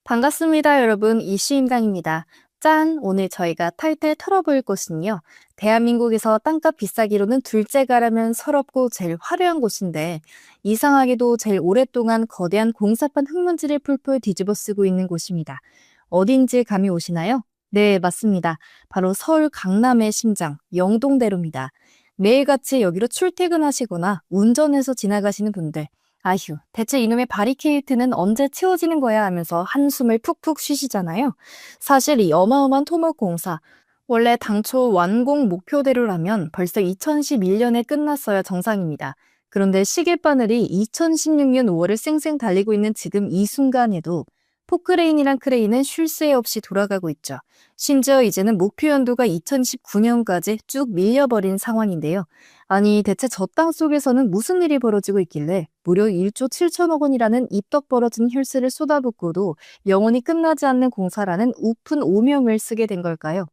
반갑습니다, 여러분. 이슈임당입니다. 짠! 오늘 저희가 탈탈 털어볼 곳은요. 대한민국에서 땅값 비싸기로는 둘째가라면 서럽고 제일 화려한 곳인데 이상하게도 제일 오랫동안 거대한 공사판 흙먼지를 풀풀 뒤집어 쓰고 있는 곳입니다. 어딘지 감이 오시나요? 네, 맞습니다. 바로 서울 강남의 심장, 영동대로입니다. 매일같이 여기로 출퇴근하시거나 운전해서 지나가시는 분들, 아휴, 대체 이놈의 바리케이트는 언제 채워지는 거야 하면서 한숨을 푹푹 쉬시잖아요. 사실 이 어마어마한 토목공사, 원래 당초 완공 목표대로라면 벌써 2011년에 끝났어야 정상입니다. 그런데 시계바늘이 2016년 5월을 쌩쌩 달리고 있는 지금 이 순간에도 포크레인이란 크레인은 쉴 새 없이 돌아가고 있죠. 심지어 이제는 목표 연도가 2019년까지 쭉 밀려버린 상황인데요. 아니, 대체 저 땅 속에서는 무슨 일이 벌어지고 있길래 무려 1조 7천억 원이라는 입덕 벌어진 혈세를 쏟아붓고도 영원히 끝나지 않는 공사라는 우픈 오명을 쓰게 된 걸까요?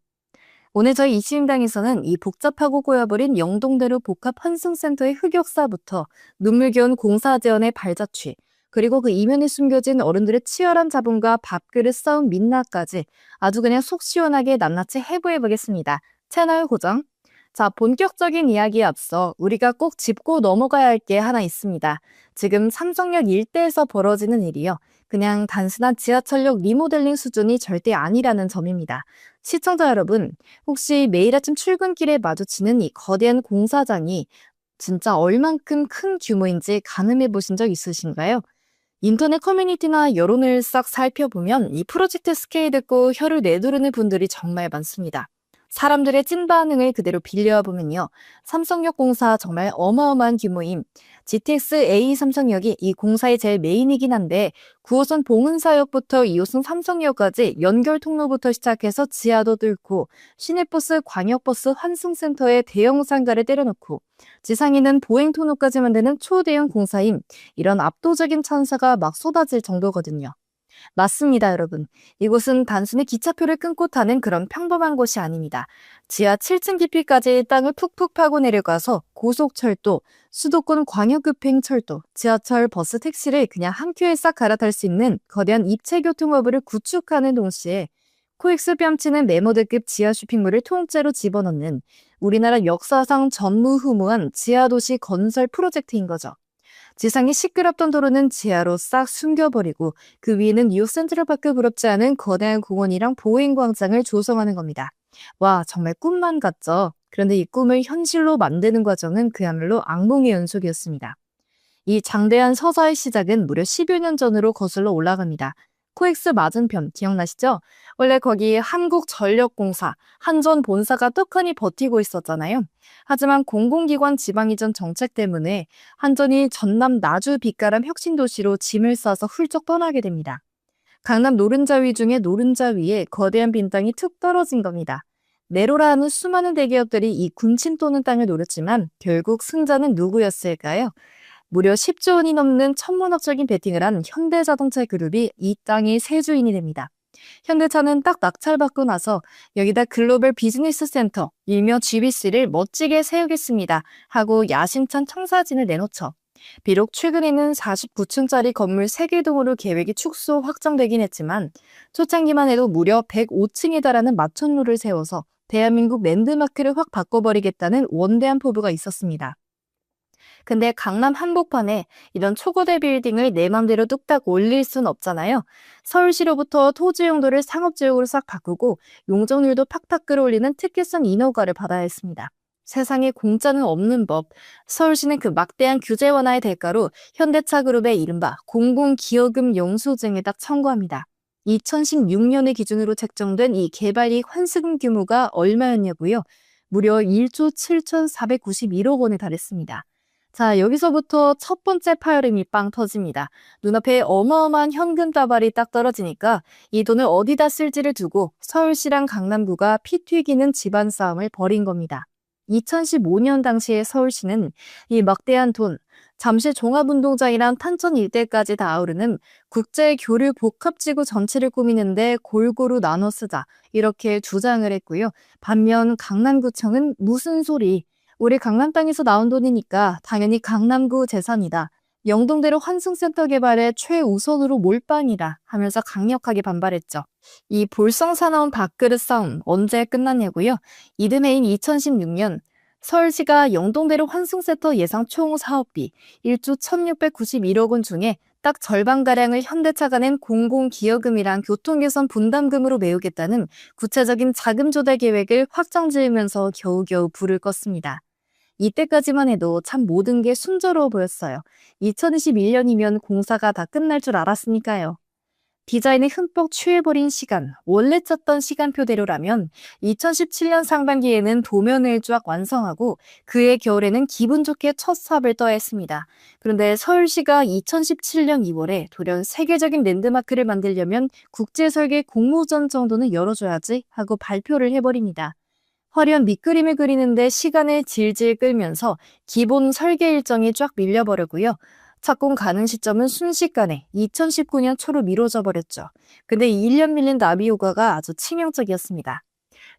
오늘 저희 이슈임당에서는 이 복잡하고 꼬여버린 영동대로 복합 환승센터의 흑역사부터 눈물겨운 공사 재원의 발자취, 그리고 그 이면에 숨겨진 어른들의 치열한 자본과 밥그릇 싸움 민낯까지 아주 그냥 속 시원하게 낱낱이 해부해보겠습니다. 채널 고정. 자, 본격적인 이야기에 앞서 우리가 꼭 짚고 넘어가야 할 게 하나 있습니다. 지금 삼성역 일대에서 벌어지는 일이요. 그냥 단순한 지하철역 리모델링 수준이 절대 아니라는 점입니다. 시청자 여러분, 혹시 매일 아침 출근길에 마주치는 이 거대한 공사장이 진짜 얼만큼 큰 규모인지 가늠해 보신 적 있으신가요? 인터넷 커뮤니티나 여론을 싹 살펴보면 이 프로젝트 스케일 듣고 혀를 내두르는 분들이 정말 많습니다. 사람들의 찐 반응을 그대로 빌려보면요. 삼성역 공사 정말 어마어마한 규모임. GTX A 삼성역이 이 공사의 제일 메인이긴 한데 9호선 봉은사역부터 2호선 삼성역까지 연결 통로부터 시작해서 지하도 뚫고 시내버스, 광역버스 환승센터에 대형 상가를 때려놓고 지상에는 보행 통로까지 만드는 초대형 공사임. 이런 압도적인 찬사가 막 쏟아질 정도거든요. 맞습니다, 여러분. 이곳은 단순히 기차표를 끊고 타는 그런 평범한 곳이 아닙니다. 지하 7층 깊이까지 땅을 푹푹 파고 내려가서 고속철도, 수도권 광역급행철도, 지하철, 버스, 택시를 그냥 한 큐에 싹 갈아탈 수 있는 거대한 입체교통허브를 구축하는 동시에 코엑스 뺨치는 메모드급 지하 쇼핑몰을 통째로 집어넣는 우리나라 역사상 전무후무한 지하도시 건설 프로젝트인 거죠. 지상이 시끄럽던 도로는 지하로 싹 숨겨버리고 그 위에는 뉴욕 센트럴파크 부럽지 않은 거대한 공원이랑 보행광장을 조성하는 겁니다. 와, 정말 꿈만 같죠? 그런데 이 꿈을 현실로 만드는 과정은 그야말로 악몽의 연속이었습니다. 이 장대한 서사의 시작은 무려 10여 년 전으로 거슬러 올라갑니다. 코엑스 맞은편 기억나시죠? 원래 거기 한국전력공사, 한전 본사가 떡하니 버티고 있었잖아요. 하지만 공공기관 지방이전 정책 때문에 한전이 전남 나주 빛가람 혁신도시로 짐을 싸서 훌쩍 떠나게 됩니다. 강남 노른자 위 중에 노른자 위에 거대한 빈 땅이 툭 떨어진 겁니다. 내로라 하는 수많은 대기업들이 이 군침 도는 땅을 노렸지만 결국 승자는 누구였을까요? 무려 10조 원이 넘는 천문학적인 베팅을 한 현대자동차 그룹이 이 땅의 세주인이 됩니다. 현대차는 딱 낙찰받고 나서 여기다 글로벌 비즈니스 센터, 일명 GBC를 멋지게 세우겠습니다 하고 야심찬 청사진을 내놓죠. 비록 최근에는 49층짜리 건물 3개 동으로 계획이 축소 확정되긴 했지만 초창기만 해도 무려 105층에 달하는 마천루를 세워서 대한민국 랜드마크를 확 바꿔버리겠다는 원대한 포부가 있었습니다. 근데 강남 한복판에 이런 초거대 빌딩을 내 맘대로 뚝딱 올릴 순 없잖아요. 서울시로부터 토지 용도를 상업지역으로 싹 바꾸고 용적률도 팍팍 끌어올리는 특혜성 인허가를 받아야 했습니다. 세상에 공짜는 없는 법. 서울시는 그 막대한 규제 완화의 대가로 현대차 그룹의 이른바 공공기여금 영수증을 딱 청구합니다. 2016년을 기준으로 책정된 이 개발이익 환수금 규모가 얼마였냐고요? 무려 1조 7,491억 원에 달했습니다. 자, 여기서부터 첫 번째 파열음이 빵 터집니다. 눈앞에 어마어마한 현금 다발이 딱 떨어지니까 이 돈을 어디다 쓸지를 두고 서울시랑 강남구가 피 튀기는 집안 싸움을 벌인 겁니다. 2015년 당시에 서울시는 이 막대한 돈, 잠실 종합운동장이랑 탄천 일대까지 다 아우르는 국제교류 복합지구 전체를 꾸미는데 골고루 나눠 쓰자 이렇게 주장을 했고요. 반면 강남구청은 무슨 소리, 우리 강남 땅에서 나온 돈이니까 당연히 강남구 재산이다. 영동대로 환승센터 개발에 최우선으로 몰빵이다 하면서 강력하게 반발했죠. 이 볼썽사 나온 밥그릇 싸움 언제 끝났냐고요? 이듬해인 2016년 서울시가 영동대로 환승센터 예상 총 사업비 1조 1,691억 원 중에 딱 절반가량을 현대차가 낸 공공기여금이랑 교통개선 분담금으로 메우겠다는 구체적인 자금 조달 계획을 확정 지으면서 겨우겨우 불을 껐습니다. 이때까지만 해도 참 모든 게 순조로워 보였어요. 2021년이면 공사가 다 끝날 줄 알았으니까요. 디자인에 흠뻑 취해버린 시간, 원래 짰던 시간표대로라면 2017년 상반기에는 도면을 쫙 완성하고 그해 겨울에는 기분 좋게 첫 삽을 떠야 했습니다. 그런데 서울시가 2017년 2월에 돌연 세계적인 랜드마크를 만들려면 국제설계 공모전 정도는 열어줘야지 하고 발표를 해버립니다. 화려한 밑그림을 그리는데 시간을 질질 끌면서 기본 설계 일정이 쫙 밀려버렸고요. 착공 가능 시점은 순식간에 2019년 초로 미뤄져 버렸죠. 근데 이 1년 밀린 나비 효과가 아주 치명적이었습니다.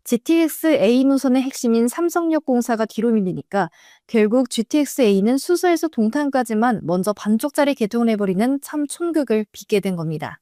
GTX-A 노선의 핵심인 삼성역 공사가 뒤로 밀리니까 결국 GTX-A는 수서에서 동탄까지만 먼저 반쪽짜리 개통을 해버리는 참 촌극을 빚게 된 겁니다.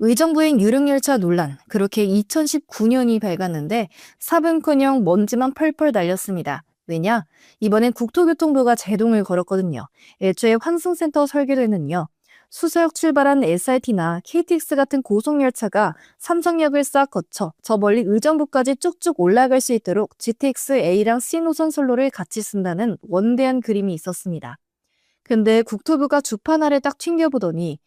의정부행 유령열차 논란, 그렇게 2019년이 밝았는데 삽은커녕 먼지만 펄펄 날렸습니다. 왜냐? 이번엔 국토교통부가 제동을 걸었거든요. 애초에 환승센터 설계도에는요. 수서역 출발한 SRT나 KTX 같은 고속열차가 삼성역을 싹 거쳐 저 멀리 의정부까지 쭉쭉 올라갈 수 있도록 GTX-A랑 C노선 선로를 같이 쓴다는 원대한 그림이 있었습니다. 근데 국토부가 주판알을 딱 튕겨보더니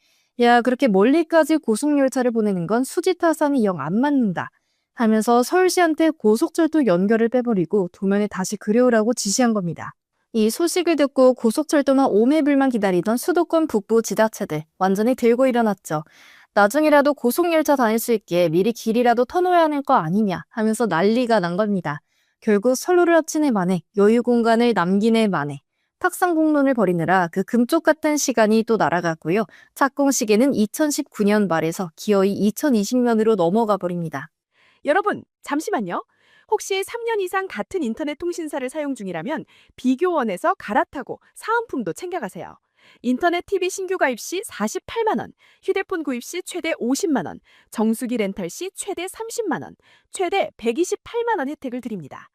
야, 그렇게 멀리까지 고속열차를 보내는 건 수지타산이 영 안 맞는다 하면서 서울시한테 고속철도 연결을 빼버리고 도면에 다시 그려오라고 지시한 겁니다. 이 소식을 듣고 고속철도나 오매불만 기다리던 수도권 북부 지자체들 완전히 들고 일어났죠. 나중이라도 고속열차 다닐 수 있게 미리 길이라도 터놓아야 하는 거 아니냐 하면서 난리가 난 겁니다. 결국 선로를 합친 해 만에 여유 공간을 남긴 해 만에 탁상공론을 벌이느라 그 금쪽 같은 시간이 또 날아갔고요. 착공 시기는 2019년 말에서 기어이 2020년으로 넘어가 버립니다. 여러분, 잠시만요. 혹시 3년 이상 같은 인터넷 통신사를 사용 중이라면 비교원에서 갈아타고 사은품도 챙겨가세요. 인터넷 TV 신규 가입 시 48만 원, 휴대폰 구입 시 최대 50만 원, 정수기 렌탈 시 최대 30만 원, 최대 128만 원 혜택을 드립니다.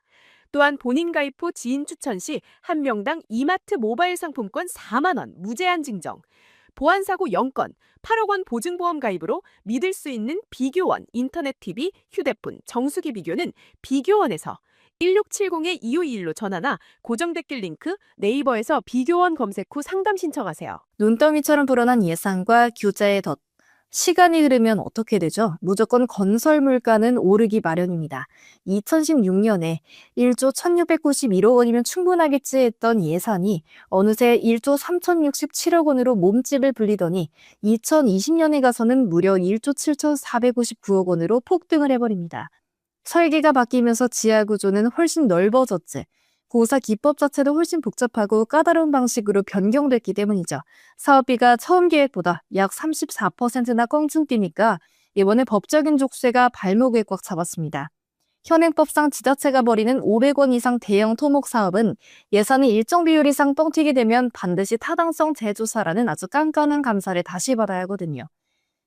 또한 본인 가입 후 지인 추천 시 한 명당 이마트 모바일 상품권 4만 원 무제한 증정, 보안사고 0건, 8억 원 보증보험 가입으로 믿을 수 있는 비교원 인터넷 TV, 휴대폰, 정수기 비교는 비교원에서 1670-2521로 전화나 고정 댓글 링크 네이버에서 비교원 검색 후 상담 신청하세요. 눈더미처럼 불어난 예산과 규제의 덫. 시간이 흐르면 어떻게 되죠? 무조건 건설 물가는 오르기 마련입니다. 2016년에 1조 1,691억 원이면 충분하겠지 했던 예산이 어느새 1조 3,067억 원으로 몸집을 불리더니 2020년에 가서는 무려 1조 7,459억 원으로 폭등을 해버립니다. 설계가 바뀌면서 지하 구조는 훨씬 넓어졌지. 공사 기법 자체도 훨씬 복잡하고 까다로운 방식으로 변경됐기 때문이죠. 사업비가 처음 계획보다 약 34%나 껑충 뛰니까 이번에 법적인 족쇄가 발목을 꽉 잡았습니다. 현행법상 지자체가 벌이는 500원 이상 대형 토목 사업은 예산의 일정 비율 이상 뻥튀기 되면 반드시 타당성 재조사라는 아주 깐깐한 감사를 다시 받아야 하거든요.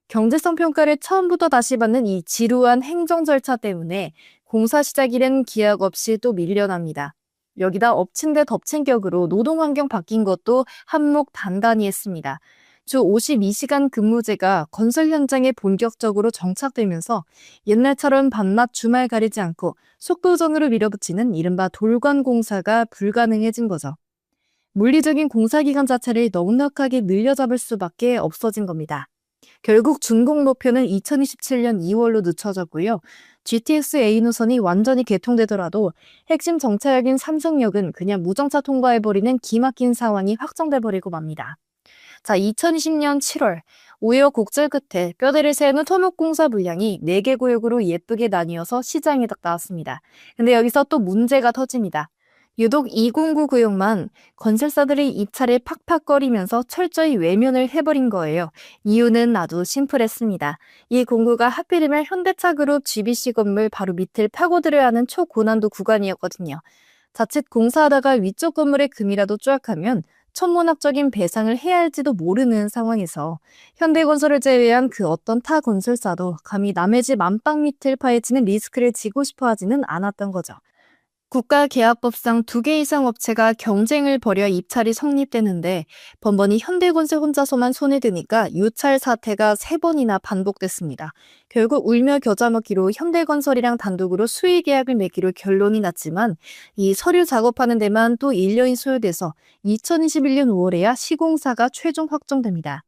경제성 평가를 처음부터 다시 받는 이 지루한 행정 절차 때문에 공사 시작일엔 기약 없이 또 밀려납니다. 여기다 엎친 데 덮친 격으로 노동환경 바뀐 것도 한몫 단단히 했습니다. 주 52시간 근무제가 건설 현장에 본격적으로 정착되면서 옛날처럼 밤낮 주말 가리지 않고 속도전으로 밀어붙이는 이른바 돌관 공사가 불가능해진 거죠. 물리적인 공사 기간 자체를 넉넉하게 늘려잡을 수밖에 없어진 겁니다. 결국 준공 목표는 2027년 2월로 늦춰졌고요. GTX-A 노선이 완전히 개통되더라도 핵심 정차역인 삼성역은 그냥 무정차 통과해버리는 기막힌 상황이 확정돼버리고 맙니다. 자, 2020년 7월 우여곡절 끝에 뼈대를 세우는 토목공사 물량이 4개 구역으로 예쁘게 나뉘어서 시장에 딱 나왔습니다. 근데 여기서 또 문제가 터집니다. 유독 209 구역만 건설사들이 입찰을 팍팍거리면서 철저히 외면을 해버린 거예요. 이유는 아주 심플했습니다. 이 공구가 하필이면 현대차 그룹 GBC 건물 바로 밑을 파고들어야 하는 초고난도 구간이었거든요. 자칫 공사하다가 위쪽 건물에 금이라도 쫙 하면 천문학적인 배상을 해야 할지도 모르는 상황에서 현대건설을 제외한 그 어떤 타 건설사도 감히 남의 집 안방 밑을 파헤치는 리스크를 지고 싶어 하지는 않았던 거죠. 국가계약법상 2개 이상 업체가 경쟁을 벌여 입찰이 성립되는데 번번이 현대건설 혼자서만 손에 드니까 유찰 사태가 3번이나 반복됐습니다. 결국 울며 겨자 먹기로 현대건설이랑 단독으로 수의 계약을 맺기로 결론이 났지만 이 서류 작업하는 데만 또 1년이 소요돼서 2021년 5월에야 시공사가 최종 확정됩니다.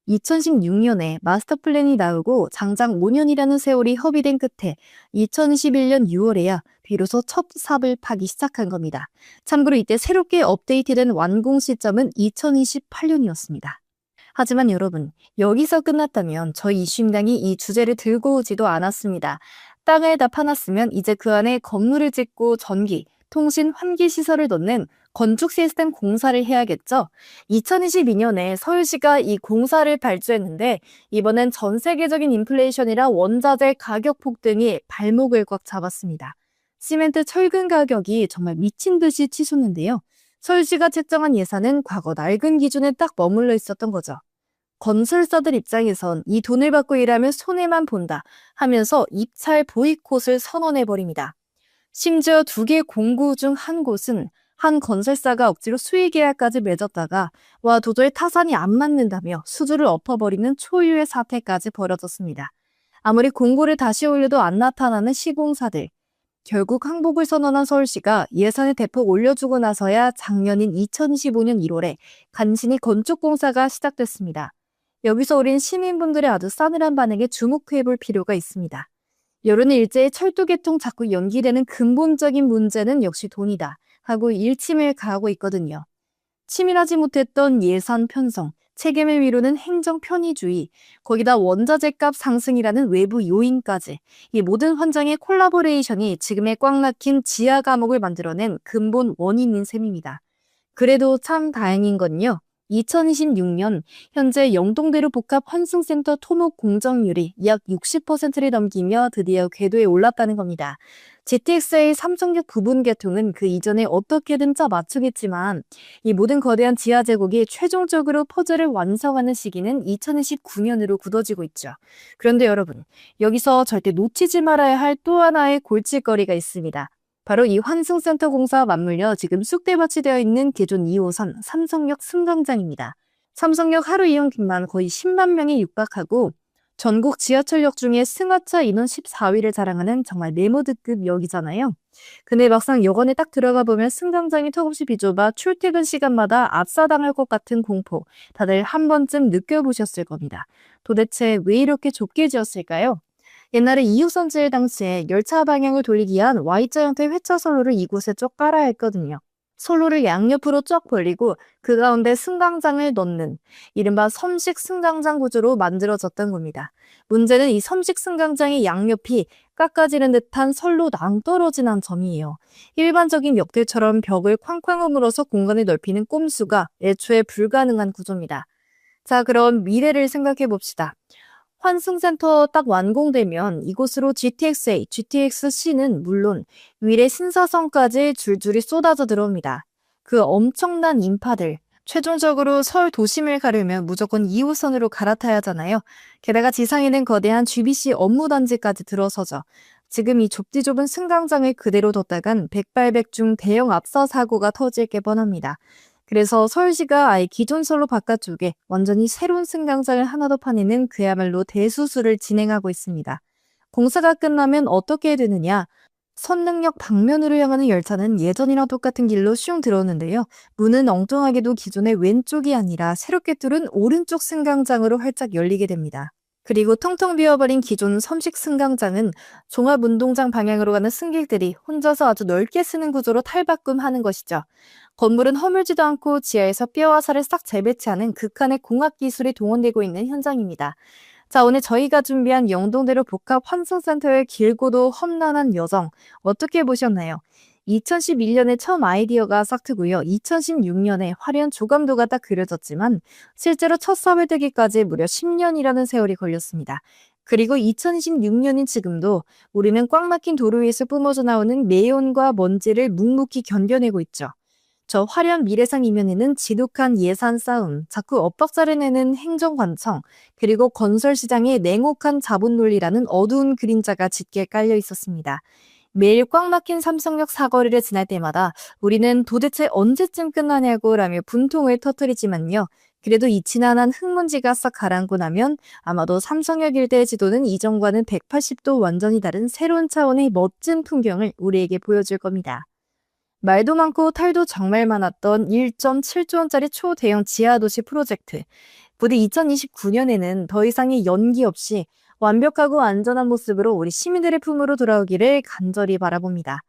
2016년에 마스터 플랜이 나오고 장장 5년이라는 세월이 허비된 끝에 2021년 6월에야 비로소 첫 삽을 파기 시작한 겁니다. 참고로 이때 새롭게 업데이트된 완공 시점은 2028년이었습니다. 하지만 여러분, 여기서 끝났다면 저희 이슈임당이 이 주제를 들고 오지도 않았습니다. 땅을 다 파놨으면 이제 그 안에 건물을 짓고 전기, 통신, 환기 시설을 넣는 건축 시스템 공사를 해야겠죠? 2022년에 서울시가 이 공사를 발주했는데 이번엔 전 세계적인 인플레이션이라 원자재 가격 폭등이 발목을 꽉 잡았습니다. 시멘트, 철근 가격이 정말 미친 듯이 치솟는데요. 서울시가 책정한 예산은 과거 낡은 기준에 딱 머물러 있었던 거죠. 건설사들 입장에선 이 돈을 받고 일하면 손해만 본다 하면서 입찰 보이콧을 선언해버립니다. 심지어 2개 공구 중 한 곳은 한 건설사가 억지로 수의 계약까지 맺었다가 와 도저히 타산이 안 맞는다며 수주를 엎어버리는 초유의 사태까지 벌어졌습니다. 아무리 공고를 다시 올려도 안 나타나는 시공사들. 결국 항복을 선언한 서울시가 예산을 대폭 올려주고 나서야 작년인 2025년 1월에 간신히 건축공사가 시작됐습니다. 여기서 우린 시민분들의 아주 싸늘한 반응에 주목해볼 필요가 있습니다. 여론 일제히 철도 개통 자꾸 연기되는 근본적인 문제는 역시 돈이다 하고 일침을 가하고 있거든요. 치밀하지 못했던 예산 편성, 책임을 미루는 행정 편의주의, 거기다 원자재 값 상승이라는 외부 요인까지 이 모든 환장의 콜라보레이션이 지금의 꽉 막힌 지하 감옥을 만들어낸 근본 원인인 셈입니다. 그래도 참 다행인 건요. 2026년 현재 영동대로 복합 환승센터 토목 공정률이 약 60%를 넘기며 드디어 궤도에 올랐다는 겁니다. GTX의 삼성역 부분 개통은 그 이전에 어떻게든 짜 맞추겠지만 이 모든 거대한 지하 제국이 최종적으로 퍼즐을 완성하는 시기는 2029년으로 굳어지고 있죠. 그런데 여러분, 여기서 절대 놓치지 말아야 할 또 하나의 골칫거리가 있습니다. 바로 이 환승센터 공사와 맞물려 지금 쑥대밭이 되어 있는 기존 2호선 삼성역 승강장입니다. 삼성역 하루 이용객만 거의 10만 명이 육박하고 전국 지하철역 중에 승하차 인원 14위를 자랑하는 정말 네모드급 역이잖아요. 근데 막상 역원에 딱 들어가 보면 승강장이 턱없이 비좁아 출퇴근 시간마다 압사당할 것 같은 공포 다들 한 번쯤 느껴보셨을 겁니다. 도대체 왜 이렇게 좁게 지었을까요? 옛날에 2호선 지을 당시에 열차 방향을 돌리기 위한 Y자 형태의 회차 선로를 이곳에 쭉 깔아야 했거든요. 선로를 양옆으로 쫙 벌리고 그 가운데 승강장을 넣는 이른바 섬식 승강장 구조로 만들어졌던 겁니다. 문제는 이 섬식 승강장의 양옆이 깎아지는 듯한 선로 낭떠러지난 점이에요. 일반적인 역들처럼 벽을 쾅쾅 허물어서 공간을 넓히는 꼼수가 애초에 불가능한 구조입니다. 자, 그럼 미래를 생각해 봅시다. 환승센터 딱 완공되면 이곳으로 GTX-A, GTX-C는 물론 위례 신사선까지 줄줄이 쏟아져 들어옵니다. 그 엄청난 인파들, 최종적으로 서울 도심을 가려면 무조건 2호선으로 갈아타야 하잖아요. 게다가 지상에는 거대한 GBC 업무단지까지 들어서죠. 지금 이 좁디좁은 승강장을 그대로 뒀다간 백발백중 대형 압사 사고가 터질 게 뻔합니다. 그래서 서울시가 아예 기존 선로 바깥쪽에 완전히 새로운 승강장을 하나 더 파내는 그야말로 대수술을 진행하고 있습니다. 공사가 끝나면 어떻게 되느냐? 선릉역 방면으로 향하는 열차는 예전이랑 똑같은 길로 슝 들어오는데요. 문은 엉뚱하게도 기존의 왼쪽이 아니라 새롭게 뚫은 오른쪽 승강장으로 활짝 열리게 됩니다. 그리고 텅텅 비어버린 기존 섬식 승강장은 종합운동장 방향으로 가는 승객들이 혼자서 아주 넓게 쓰는 구조로 탈바꿈하는 것이죠. 건물은 허물지도 않고 지하에서 뼈와 살을 싹 재배치하는 극한의 공학 기술이 동원되고 있는 현장입니다. 자, 오늘 저희가 준비한 영동대로 복합 환승센터의 길고도 험난한 여정 어떻게 보셨나요? 2011년에 처음 아이디어가 싹 트고요. 2016년에 화려한 조감도가 딱 그려졌지만 실제로 첫 삽을 뜨기까지 무려 10년이라는 세월이 걸렸습니다. 그리고 2026년인 지금도 우리는 꽉 막힌 도로 위에서 뿜어져 나오는 매연과 먼지를 묵묵히 견뎌내고 있죠. 저 화려한 미래상 이면에는 지독한 예산 싸움, 자꾸 엇박자를 내는 행정관청, 그리고 건설 시장의 냉혹한 자본 논리라는 어두운 그림자가 짙게 깔려 있었습니다. 매일 꽉 막힌 삼성역 사거리를 지날 때마다 우리는 도대체 언제쯤 끝나냐고 라며 분통을 터뜨리지만요. 그래도 이 지난한 흙먼지가 싹 가라앉고 나면 아마도 삼성역 일대의 지도는 이전과는 180도 완전히 다른 새로운 차원의 멋진 풍경을 우리에게 보여줄 겁니다. 말도 많고 탈도 정말 많았던 1.7조 원짜리 초대형 지하도시 프로젝트. 부디 2029년에는 더 이상의 연기 없이 완벽하고 안전한 모습으로 우리 시민들의 품으로 돌아오기를 간절히 바라봅니다.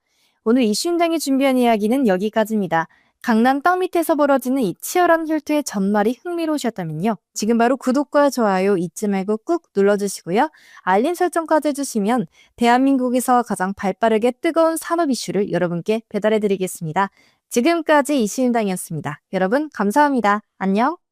오늘 이슈임당이 준비한 이야기는 여기까지입니다. 강남 땅 밑에서 벌어지는 이 치열한 혈투의 전말이 흥미로우셨다면요. 지금 바로 구독과 좋아요 잊지 말고 꾹 눌러주시고요. 알림 설정까지 해주시면 대한민국에서 가장 발빠르게 뜨거운 산업 이슈를 여러분께 배달해드리겠습니다. 지금까지 이슈임당이었습니다. 여러분 감사합니다. 안녕.